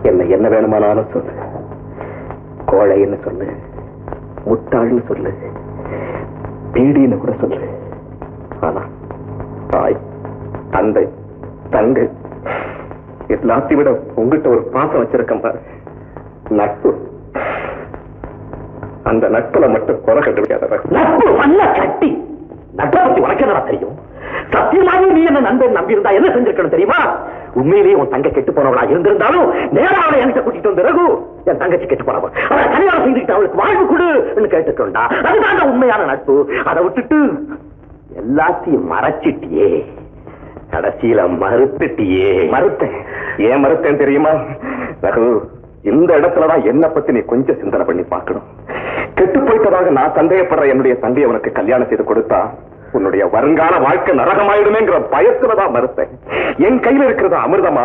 என்ன என்ன வேணுமானாலும் சொல்லு, கோழைன்னு சொல்லு, முட்டாள்னு சொல்லு, பீடின்னு கூட சொல்லு. ஆனா தாய், தந்தை, தங்கை எல்லாத்தையும் விட உங்ககிட்ட ஒரு பாசம் வச்சிருக்கேன் பாரு, நட்பு. அந்த நட்புல மட்டும் குறை கண்டுபிடிக்காத. நட்பு நல்ல கட்டி. நட்பை பத்தி உனக்கு என்ன தெரியும்? சத்தியமாவே நீ என்ன நண்பன் நம்பி இருந்தா என்ன செஞ்சிருக்கணும் தெரியுமா? உண்மையிலேயே உன் தங்க கெட்டு போனவளா இருந்திருந்தாலும் நேரா அவளை என்கிட்ட கூட்டிட்டு வந்து ரகு, என் தங்கச்சி கெட்டு போனவன், அவளை கல்யாணம் செய்துட்டு அவளுக்கு வாழ்வு கொடுன்னு கேட்டுக்கொண்டா. அதுதான் உண்மையான நட்பு. அதை விட்டுட்டு எல்லாத்தையும் மறைச்சிட்டியே, கடைசியில மறுத்துட்டியே. மறுத்தேன். ஏன் மறுத்தேன் தெரியுமா ரகு? இந்த இடத்துலதான் என்ன பத்தி நீ கொஞ்சம் சிந்தனை பண்ணி பார்க்கணும். கெட்டு போயிட்டதாக நான் சந்தேகப்படுற என்னுடைய தந்தையை உனக்கு கல்யாணம் செய்து கொடுத்தா உன்னுடைய வருங்கால வாழ்க்கை நரகமாயிடுமேங்கிற பயத்துலதான் மறுத்தேன். என் கையில இருக்கிறது அமிர்தமா